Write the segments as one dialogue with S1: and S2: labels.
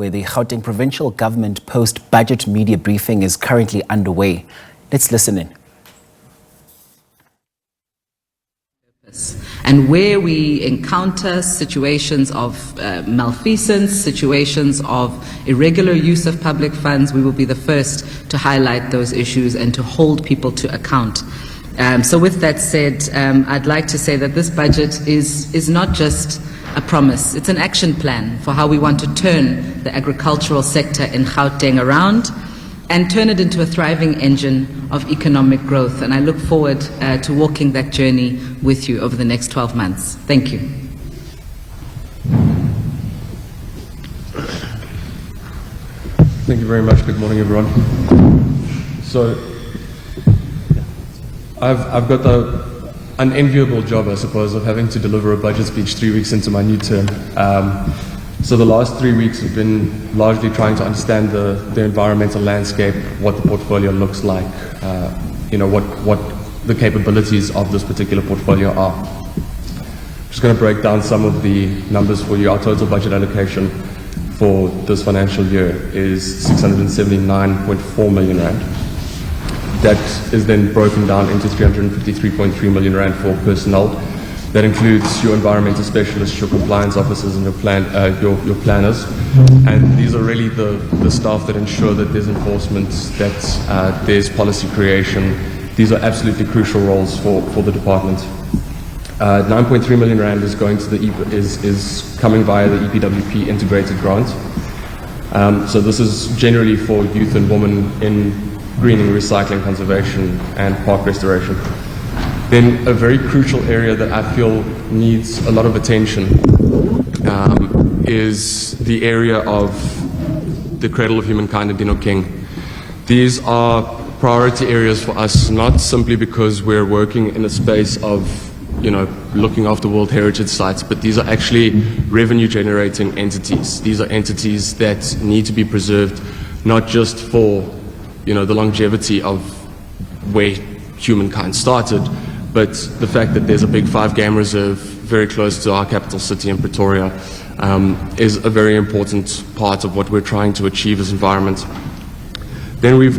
S1: where the Gauteng Provincial Government post-budget media briefing is currently underway. Let's listen in.
S2: And where we encounter situations of malfeasance, situations of irregular use of public funds, we will be the first to highlight those issues and to hold people to account. So with that said, I'd like to say that this budget is not just a promise, it's an action plan for how we want to turn the agricultural sector in Gauteng around and turn it into a thriving engine of economic growth. And I look forward to walking that journey with you over the next 12 months. Thank you.
S3: Thank you very much. Good morning, everyone. So, I've got the unenviable job, I suppose, of having to deliver a budget speech 3 weeks into my new term. So the last 3 weeks have been largely trying to understand the environmental landscape, what the portfolio looks like, what the capabilities of this particular portfolio are. I'm just going to break down some of the numbers for you. Our total budget allocation for this financial year is 679.4 million rand. That is then broken down into 353.3 million rand for personnel. That includes your environmental specialists, your compliance officers, and your planners. And these are really the staff that ensure that there's enforcement, that there's policy creation. These are absolutely crucial roles for the department. 9.3 million rand is going to is coming via the EPWP integrated grant. So this is generally for youth and women in greening, recycling, conservation, and park restoration. Then a very crucial area that I feel needs a lot of attention is the area of the Cradle of Humankind and Dino King. These are priority areas for us, not simply because we're working in a space of looking after World Heritage sites, but these are actually revenue generating entities. These are entities that need to be preserved, not just for the longevity of where humankind started, but the fact that there's a big 5-game reserve very close to our capital city in Pretoria is a very important part of what we're trying to achieve as environment. Then we've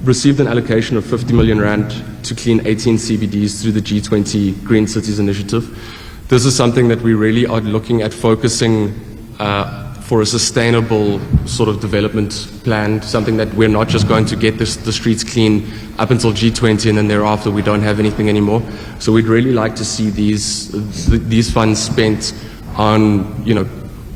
S3: received an allocation of 50 million rand to clean 18 CBDs through the G20 Green Cities Initiative. This is something that we really are looking at focusing for a sustainable sort of development plan, something that we're not just going to get the streets clean up until G20 and then thereafter we don't have anything anymore. So we'd really like to see these funds spent on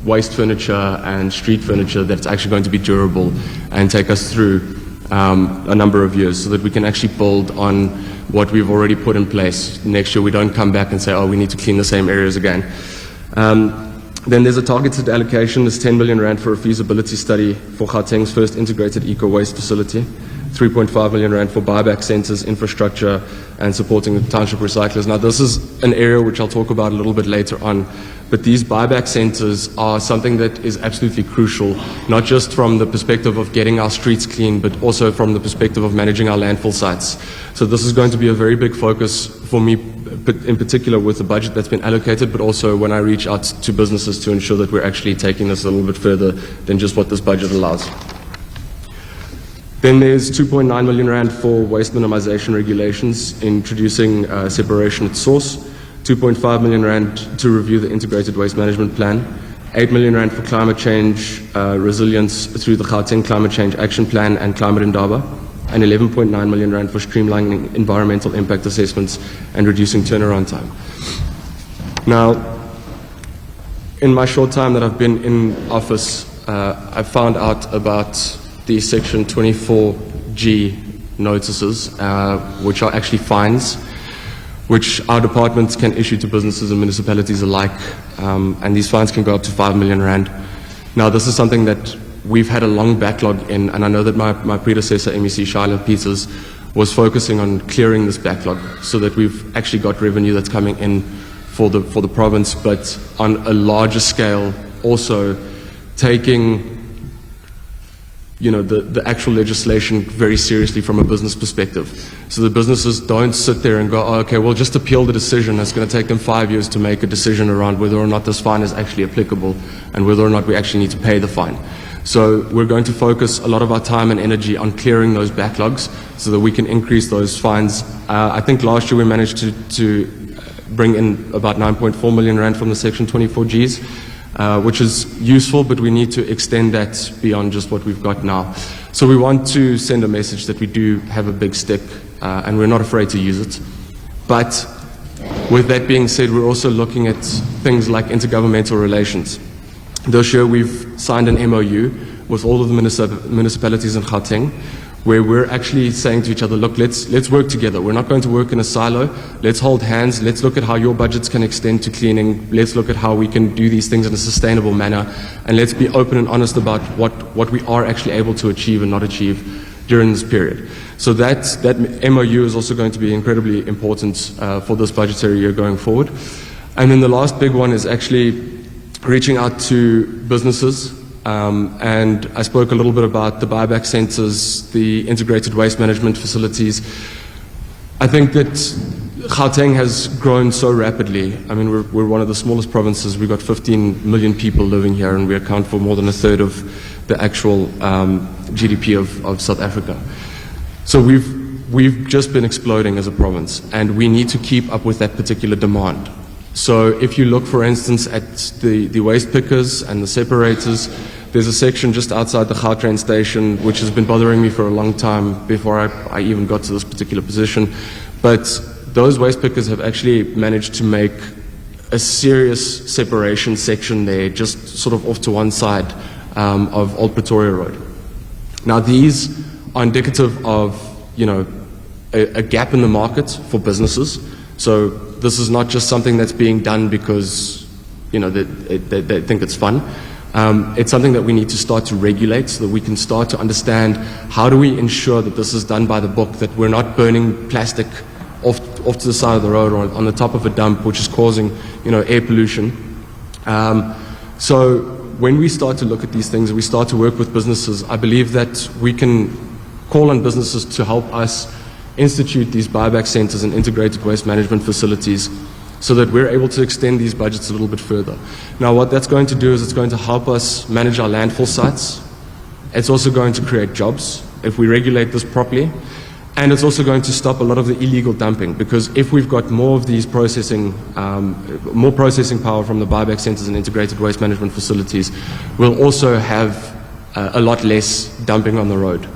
S3: waste furniture and street furniture that's actually going to be durable and take us through a number of years so that we can actually build on what we've already put in place. Next year we don't come back and say, oh, we need to clean the same areas again. Then there's a targeted allocation, there's 10 million rand for a feasibility study for Gauteng's first integrated eco-waste facility, 3.5 million rand for buyback centres, infrastructure, and supporting the township recyclers. Now this is an area which I'll talk about a little bit later on, but these buyback centres are something that is absolutely crucial, not just from the perspective of getting our streets clean, but also from the perspective of managing our landfill sites. So this is going to be a very big focus for me, in particular with the budget that's been allocated, but also when I reach out to businesses to ensure that we're actually taking this a little bit further than just what this budget allows. Then there's 2.9 million rand for waste minimization regulations, introducing separation at source, 2.5 million rand to review the integrated waste management plan, 8 million rand for climate change resilience through the Gauteng Climate Change Action Plan and Climate Indaba, and 11.9 million rand for streamlining environmental impact assessments and reducing turnaround time. Now, in my short time that I've been in office, I found out about the Section 24G notices, which are actually fines, which our departments can issue to businesses and municipalities alike, and these fines can go up to 5 million rand. Now, this is something that we've had a long backlog in, and I know that my predecessor, MEC Charlotte Peters, was focusing on clearing this backlog so that we've actually got revenue that's coming in for the province, but on a larger scale, also taking the actual legislation very seriously from a business perspective. So the businesses don't sit there and go, oh, okay, we'll just appeal the decision. It's going to take them 5 years to make a decision around whether or not this fine is actually applicable and whether or not we actually need to pay the fine. So we're going to focus a lot of our time and energy on clearing those backlogs so that we can increase those fines. I think last year we managed to bring in about 9.4 million rand from the Section 24Gs, which is useful, but we need to extend that beyond just what we've got now. So we want to send a message that we do have a big stick, and we're not afraid to use it. But with that being said, we're also looking at things like intergovernmental relations. This year we've signed an MOU with all of the municipalities in Gauteng, where we're actually saying to each other, look, let's work together. We're not going to work in a silo. Let's hold hands. Let's look at how your budgets can extend to cleaning. Let's look at how we can do these things in a sustainable manner. And let's be open and honest about what we are actually able to achieve and not achieve during this period. So that MOU is also going to be incredibly important for this budgetary year going forward. And then the last big one is actually reaching out to businesses, and I spoke a little bit about the buyback centers, the integrated waste management facilities. I think that Gauteng has grown so rapidly. I mean, we're one of the smallest provinces. We've got 15 million people living here, and we account for more than a third of the actual GDP of South Africa. So we've just been exploding as a province, and we need to keep up with that particular demand. So if you look, for instance, at the waste pickers and the separators, there's a section just outside the Gautrain station which has been bothering me for a long time before I even got to this particular position. But those waste pickers have actually managed to make a serious separation section there, just sort of off to one side of Old Pretoria Road. Now these are indicative of, a gap in the market for businesses. So this is not just something that's being done because, they think it's fun. It's something that we need to start to regulate so that we can start to understand how do we ensure that this is done by the book, that we're not burning plastic off to the side of the road or on the top of a dump, which is causing, air pollution. So when we start to look at these things and we start to work with businesses, I believe that we can call on businesses to help us institute these buyback centers and integrated waste management facilities so that we're able to extend these budgets a little bit further. Now what that's going to do is it's going to help us manage our landfill sites. It's also going to create jobs if we regulate this properly. And it's also going to stop a lot of the illegal dumping, because if we've got more of these processing power from the buyback centers and integrated waste management facilities, we'll also have a lot less dumping on the road.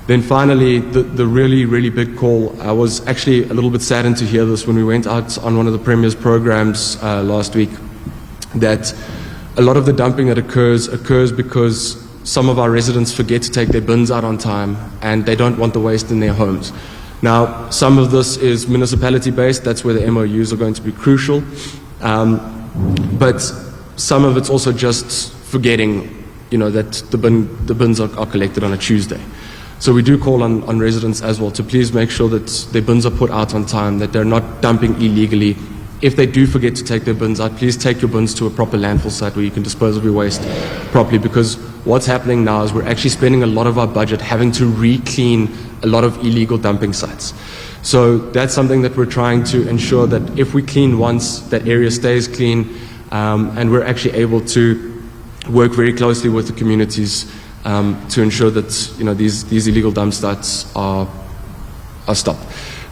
S3: Then finally, the really, really big call. I was actually a little bit saddened to hear this when we went out on one of the Premier's programs last week, that a lot of the dumping that occurs because some of our residents forget to take their bins out on time and they don't want the waste in their homes. Now, some of this is municipality-based. That's where the MOUs are going to be crucial. But some of it's also just forgetting, that the bins are collected on a Tuesday. So we do call on residents as well to please make sure that their bins are put out on time, that they're not dumping illegally. If they do forget to take their bins out, please take your bins to a proper landfill site where you can dispose of your waste properly, because what's happening now is we're actually spending a lot of our budget having to re-clean a lot of illegal dumping sites. So that's something that we're trying to ensure that if we clean once, that area stays clean, and we're actually able to work very closely with the communities to ensure that these illegal dump sites are stopped.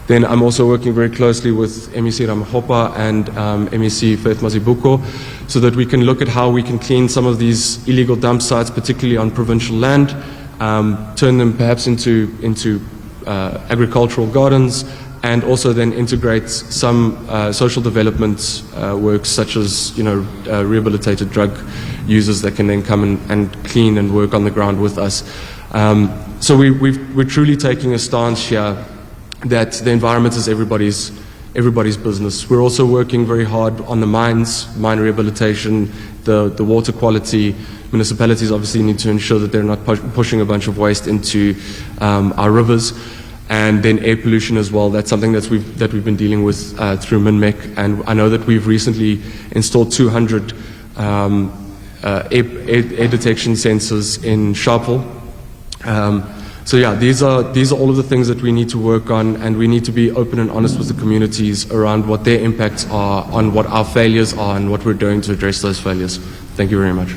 S3: Then I'm also working very closely with MEC Ramahopa and MEC Faith Mazibuko so that we can look at how we can clean some of these illegal dump sites, particularly on provincial land, turn them perhaps into agricultural gardens, and also then integrate some social development works, such as rehabilitated drug users that can then come and clean and work on the ground with us. So we're truly taking a stance here that the environment is everybody's business. We're also working very hard on the mine rehabilitation, the water quality. Municipalities obviously need to ensure that they're not pushing a bunch of waste into our rivers. And then air pollution as well. That's something that we've been dealing with through MINMEC, and I know that we've recently installed 200 air detection sensors in Sharpeville. So yeah, these are all of the things that we need to work on, and we need to be open and honest with the communities around what their impacts are on what our failures are and what we're doing to address those failures. Thank you very much.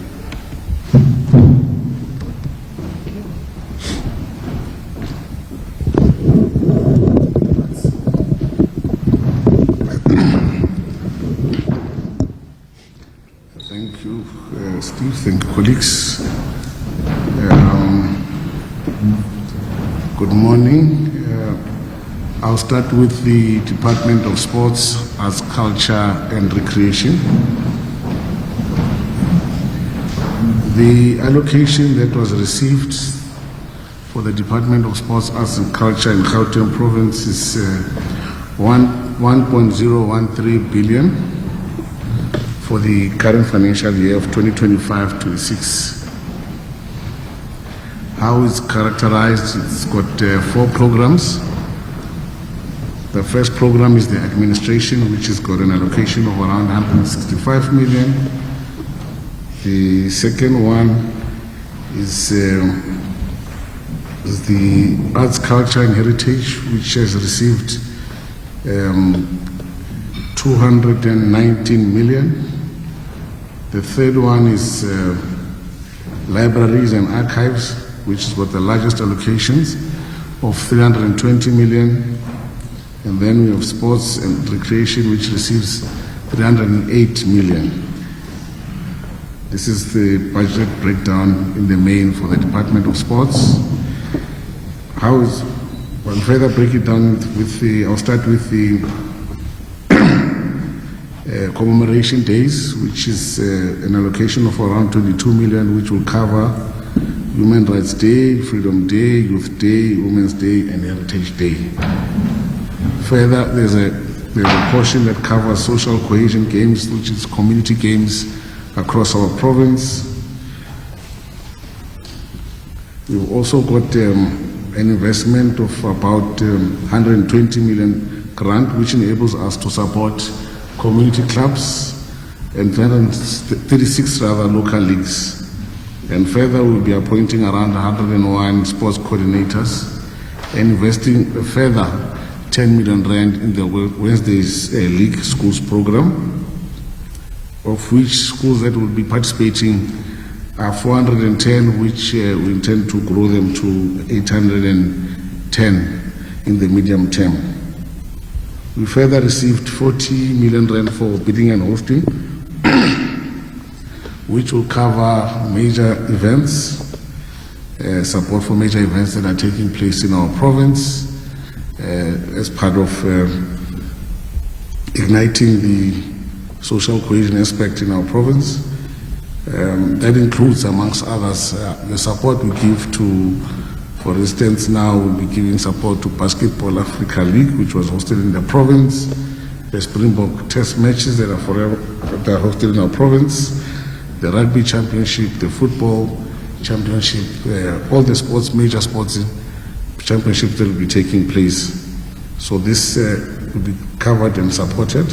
S4: Steve. Thank you, colleagues. Good morning. I'll start with the Department of Sports, Arts, Culture and Recreation. The allocation that was received for the Department of Sports, Arts and Culture in Gauteng Province is 1.013 billion for the current financial year of 2025-26. How it's characterized, it's got 4 programs. The first program is the administration, which has got an allocation of around 165 million. The second one is the Arts, Culture and Heritage, which has received 219 million. The third one is Libraries and Archives, which has got the largest allocations of 320 million. And then we have Sports and Recreation, which receives 308 million. This is the budget breakdown in the main for the Department of Sports. I'll further break it down I'll start with the commemoration days, which is an allocation of around 22 million, which will cover Human Rights Day, Freedom Day, Youth Day, Women's Day, and Heritage Day. Further, there's a portion that covers social cohesion games, which is community games across our province. We've also got an investment of about 120 million grant, which enables us to support community clubs and 36 local leagues. And further, we'll be appointing around 101 sports coordinators and investing a further 10 million rand in the Wednesdays League Schools program, of which schools that will be participating are 410, which we intend to grow them to 810 in the medium term. We further received 40 million rand for bidding and hosting, which will cover major events, support for major events that are taking place in our province, as part of igniting the social cohesion aspect in our province. That includes, amongst others, the support we give to, for instance, now we'll be giving support to Basketball Africa League, which was hosted in the province, the Springbok Test matches that are hosted in our province, the Rugby Championship, the Football Championship, all the major sports championships that will be taking place. So this will be covered and supported.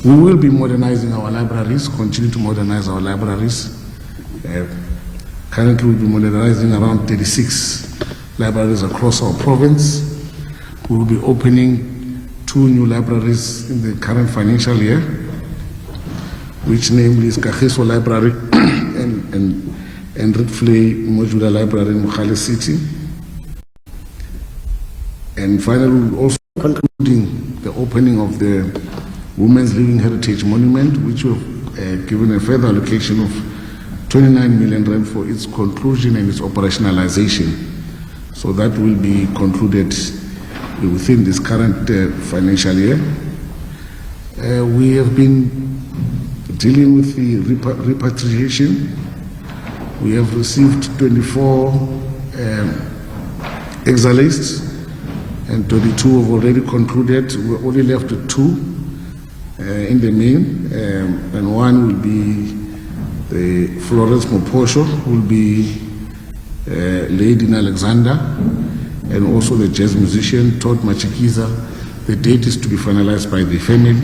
S4: We will be modernizing our libraries, continue to modernize our libraries. Currently, we'll be modernizing around 36 libraries across our province. We will be opening 2 new libraries in the current financial year, which namely is Kagiso Library and Ridley Modular Library in Mogale City. And finally, we're also concluding the opening of the Women's Living Heritage Monument, which we've given a further allocation of 29 million rand for its conclusion and its operationalization. So that will be concluded within this current financial year. We have been dealing with the repatriation. We have received 24 exiles, and 22 have already concluded. We're only left with 2 in the main, and one will be the Florence Moposho, who will be Lady Alexander, and also the jazz musician Todd Machikiza. The date is to be finalized by the family.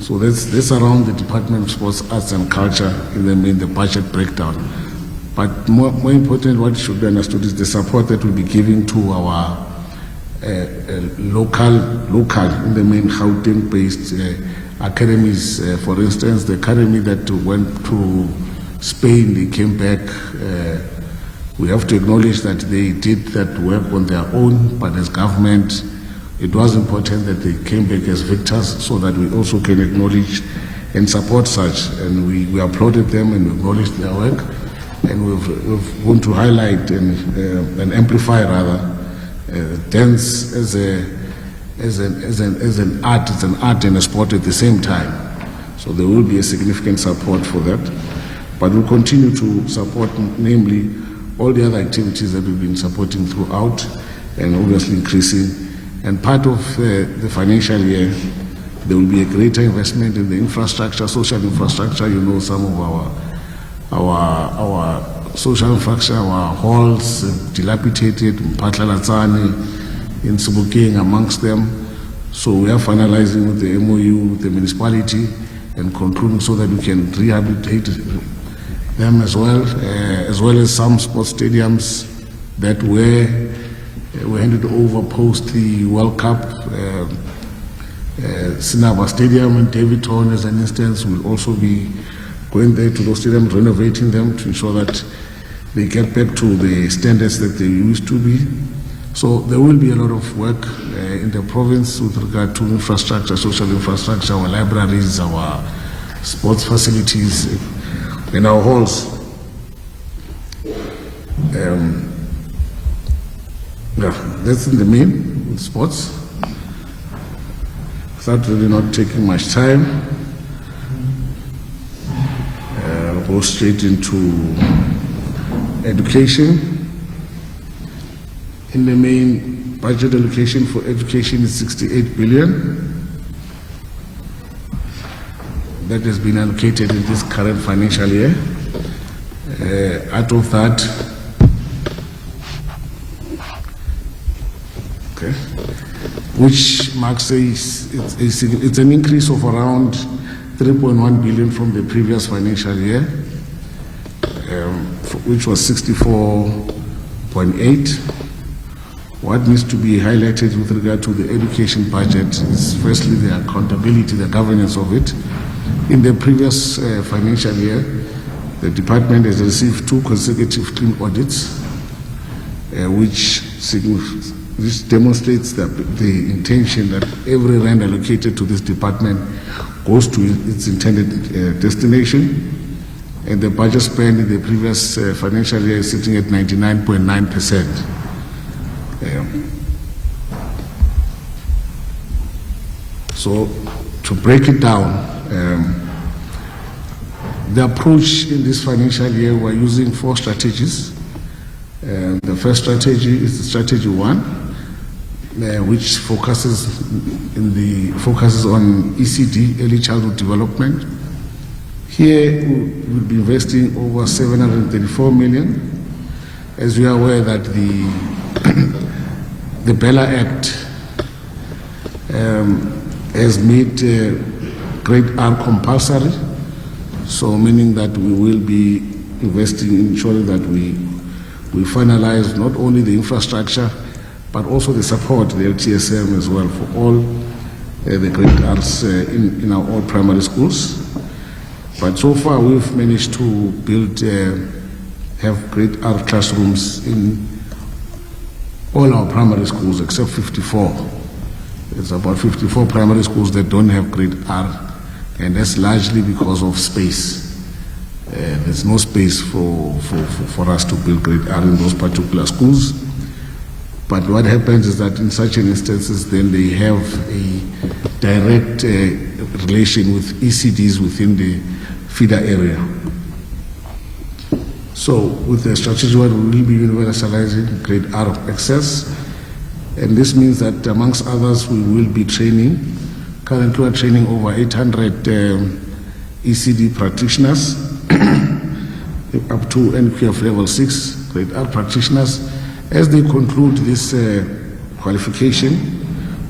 S4: So that's around the Department of Sports, Arts and Culture in the budget breakdown. But more important, what should be understood is the support that we'll be giving to our local in the main Gauteng-based academies. For instance, the academy that went to Spain, they came back. We have to acknowledge that they did that work on their own, but as government, it was important that they came back as victors so that we also can acknowledge and support such. And we applauded them and acknowledged their work. And we've want to highlight and amplify rather dance as an art. It's an art and a sport at the same time. So there will be a significant support for that. But we'll continue to support, namely, all the other activities that we've been supporting throughout and obviously increasing. And part of the financial year, there will be a greater investment in the infrastructure, social infrastructure. You know, some of our social infrastructure, our halls, dilapidated, Mpatlalatsane, in Sebokeng, amongst them. So we are finalizing with the MOU, with the municipality, and concluding so that we can rehabilitate them as well as some sports stadiums that were handed over post the World Cup. Sinaba Stadium in Davidton, as an instance, will also be going there to those stadiums, renovating them to ensure that they get back to the standards that they used to be. So there will be a lot of work in the province with regard to infrastructure, social infrastructure, our libraries, our sports facilities, in our halls. That's in the main with sports. Without really not taking much time, go straight into education. In the main, budget allocation for education is 68 billion. That has been allocated in this current financial year. Out of that, which marks it's an increase of around 3.1 billion from the previous financial year, which was 64.8. What needs to be highlighted with regard to the education budget is firstly the accountability, the governance of it. In the previous financial year, the department has received 2 consecutive clean audits, which demonstrates that the intention that every rand allocated to this department goes to its intended destination. And the budget spend in the previous financial year is sitting at 99.9%. So to break it down, the approach in this financial year, we're using 4 strategies. The first strategy is strategy 1, which focuses on ECD, early childhood development. Here we'll be investing over 734 million. As we are aware that the Bella Act has made grade R compulsory, so meaning that we will be investing in ensuring that we finalize not only the infrastructure but also the support, the LTSM as well, for all the grade Rs in our all primary schools. But so far we've managed to build, have grade R classrooms in all our primary schools except 54. It's about 54 primary schools that don't have grade R, and that's largely because of space. There's no space for us to build grade R in those particular schools. But what happens is that in such instances, then they have a direct relation with ECDs within the feeder area. So with the strategy, we will be universalizing grade R access. And this means that amongst others, we will be training. Currently, we are training over 800 ECD practitioners up to NQF level 6 grade R practitioners. As they conclude this qualification,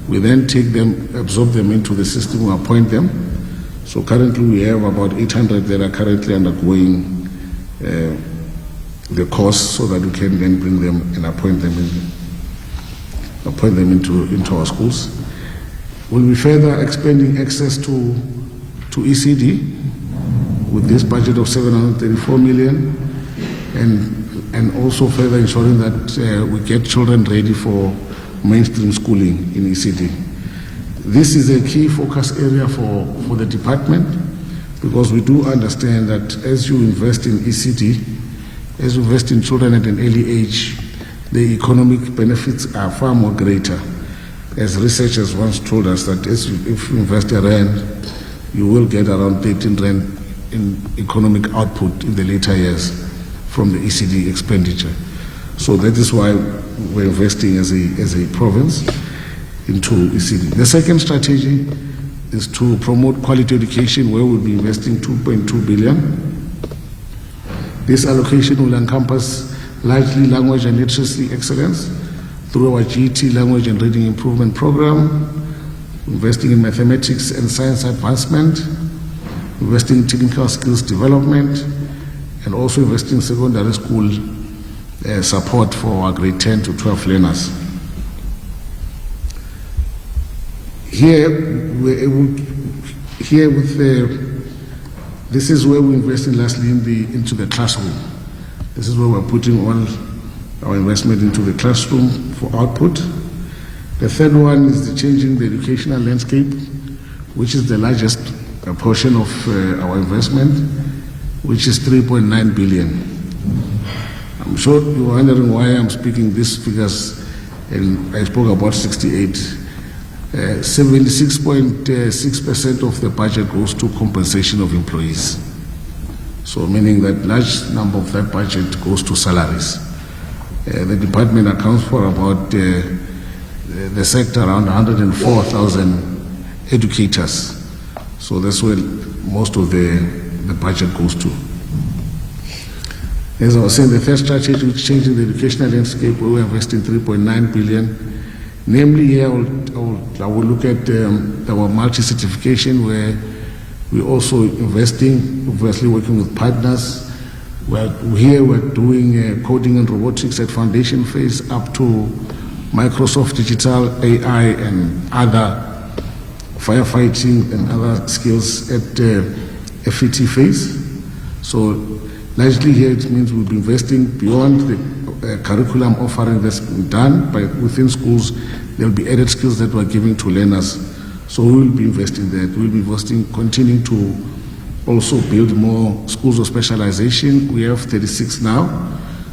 S4: we then take them, absorb them into the system, we appoint them. So currently we have about 800 that are currently undergoing the course, so that we can then bring them and appoint them into our schools. We'll be further expanding access to ECD with this budget of 734 million, and also further ensuring that we get children ready for mainstream schooling in ECD. This is a key focus area for the department, because we do understand that as you invest in ECD, as you invest in children at an early age, the economic benefits are far more greater. As researchers once told us that if you invest R1, you will get around 13 Rand in economic output in the later years from the ECD expenditure. So that is why we're investing as a province into ECD. The second strategy is to promote quality education, where we'll be investing 2.2 billion. This allocation will encompass largely language and literacy excellence through our GT language and reading improvement program, investing in mathematics and science advancement, investing in technical skills development, and also investing in secondary school support for our grade 10 to 12 learners. This is where we invest in lastly into the classroom. This is where we're putting all our investment into the classroom for output. The third one is the changing the educational landscape, which is the largest portion of our investment, which is 3.9 billion. I'm sure you're wondering why I'm speaking these figures, and I spoke about 68. 76.6% of the budget goes to compensation of employees. So meaning that large number of that budget goes to salaries. The department accounts for about the sector around 104,000 educators. So that's where most of the budget goes to. As I was saying, the first strategy is changing the educational landscape, where we're investing 3.9 billion. Namely, here I will look at our multi-certification, where we're also investing, obviously working with partners. We're doing coding and robotics at foundation phase up to Microsoft Digital AI and other firefighting and other skills at FET phase. So largely here it means we'll be investing beyond the curriculum offering that's been done within schools. There will be added skills that we're giving to learners. So we will be investing there. We'll be investing, continuing to also build more schools of specialization. We have 36 now.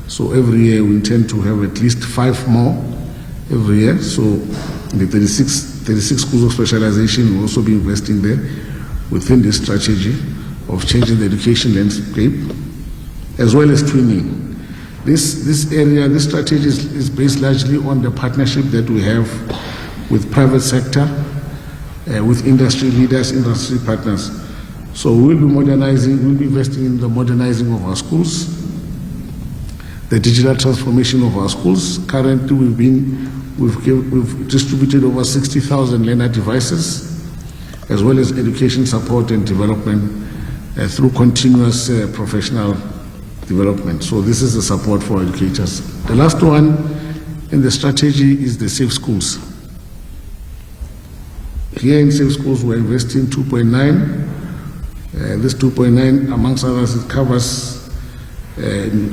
S4: So every year we intend to have at least 5 more every year. So the 36 schools of specialization will also be investing there within this strategy of changing the education landscape, as well as twinning. This strategy is based largely on the partnership that we have with private sector, with industry leaders, industry partners. So we'll be investing in the modernizing of our schools, the digital transformation of our schools. Currently, we've distributed over 60,000 learner devices, as well as education support and development through continuous professional development. So this is the support for educators. The last one in the strategy is the safe schools. Here in safe schools, we're investing 2.9. This 2.9, amongst others, it covers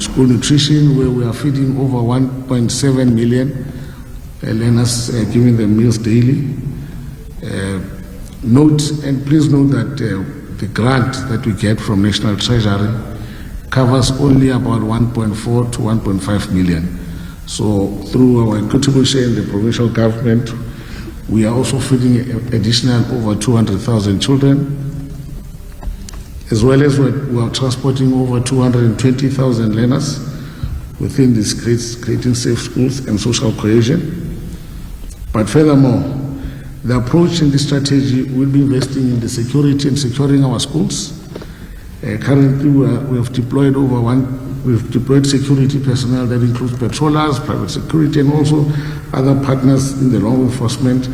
S4: school nutrition, where we are feeding over 1.7 million learners, giving them meals daily. Please note that the grant that we get from National Treasury covers only about 1.4 to 1.5 million. So through our equitable share in the provincial government, we are also feeding additional over 200,000 children, as well as we are transporting over 220,000 learners within this creating safe schools and social cohesion. But furthermore, the approach in this strategy will be investing in the security and securing our schools. Currently, we have deployed security personnel that includes patrollers, private security, and also other partners in the law enforcement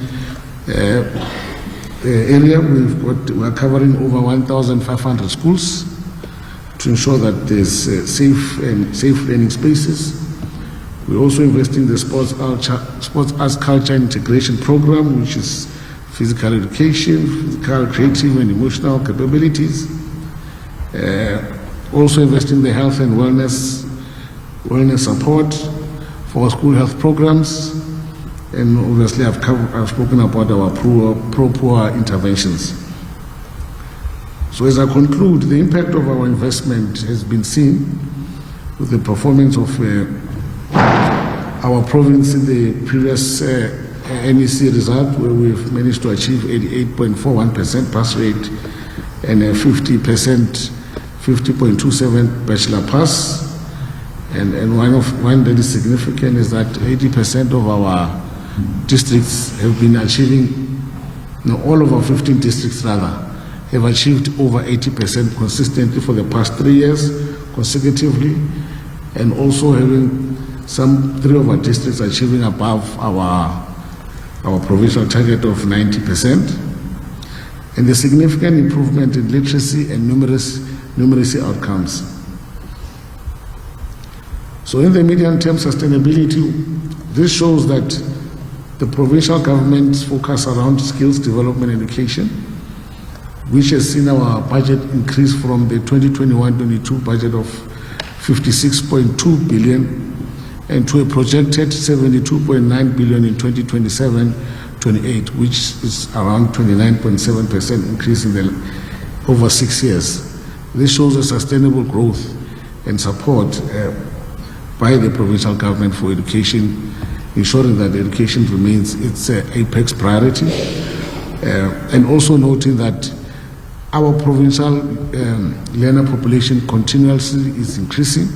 S4: area. We are covering over 1,500 schools to ensure that there's safe learning spaces. We're also investing in the sports arts culture integration program, which is physical education, physical, creative, and emotional capabilities. Also investing in the health and wellness support for school health programs, And obviously I've spoken about our pro-poor interventions. So as I conclude, the impact of our investment has been seen with the performance of our province in the previous NEC result, where we've managed to achieve 88.41% pass rate and a 50.27 bachelor pass. And one that is significant is that 80% of our districts have been achieving, all of our 15 districts rather, have achieved over 80% consistently for the past 3 years consecutively, and also having some 3 of our districts achieving above our provincial target of 90%, and the significant improvement in literacy and numeracy outcomes. So in the medium-term sustainability, this shows that the provincial government's focus around skills development and education, which has seen our budget increase from the 2021-22 budget of 56.2 billion and to a projected 72.9 billion in 2027-28, which is around 29.7% increase in over 6 years. This shows a sustainable growth and support by the provincial government for education, ensuring that education remains its apex priority, and also noting that our provincial learner population continuously is increasing,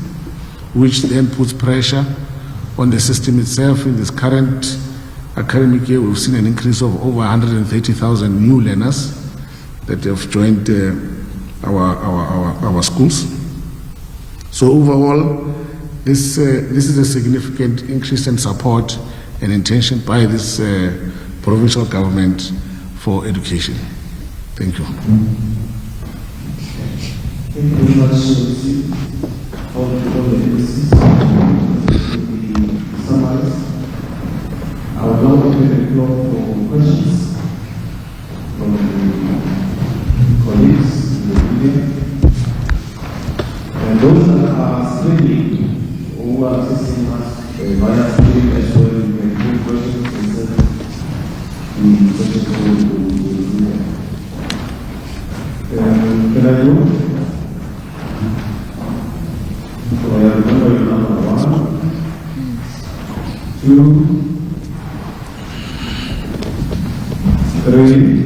S4: which then puts pressure on the system itself. In this current academic year, we've seen an increase of over 130,000 new learners that have joined our schools. So overall, this is a significant increase in support and intention by this provincial government for education. Thank you.
S5: Thank you very much, all the witnesses to be summarized. I will now open the floor for questions from the colleagues in the media. And those that are streaming or who are assisting us via streaming as well, you can put questions and send the questions to the media. Can I do? So I remember your number 1, 2, 3,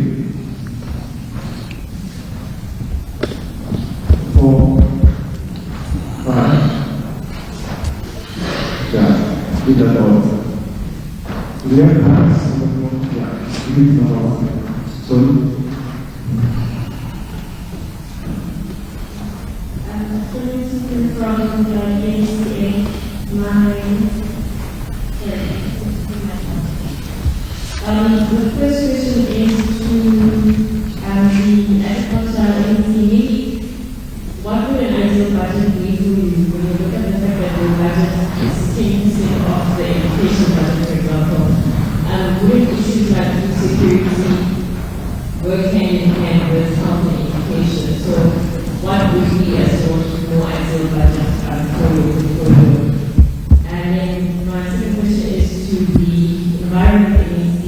S5: 4, 5. Yeah, do that all. We have hands. Yeah, number 1. So.
S6: The first question is to the agricultural NCA. What would an ideal budget be when you look at the fact that the budget is 10% of the education budget, for example? Would issues like food security work hand in hand with health and education? So what would be a sort of more ideal budget for your portfolio? And then my second question is to the environment NEC.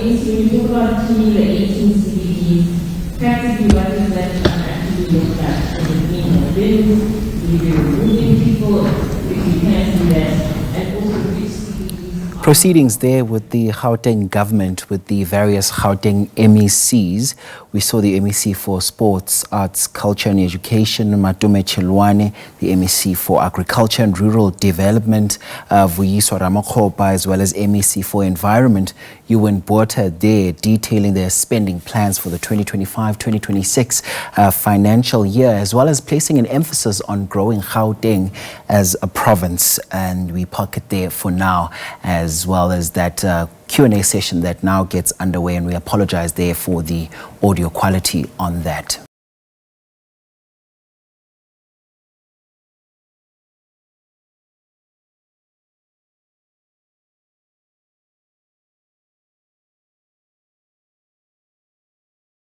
S6: When you talk about killing the 18 CBDs, practically what does that actually look like? Does it mean bins? Will you be removing people if you can't do that? And also which CBDs?
S1: Proceedings there with the Gauteng government, with the various Gauteng MECs. We saw the MEC for Sports, Arts, Culture and Education, Matome Chiloane, the MEC for Agriculture and Rural Development, Vuyiswa Ramakgopa, as well as MEC for Environment, Ewan Botha, there detailing their spending plans for the 2025-2026 financial year, as well as placing an emphasis on growing Gauteng as a province. And we park it there for now, as well as that Q&A session that now gets underway, and we apologize there for the audio quality on that.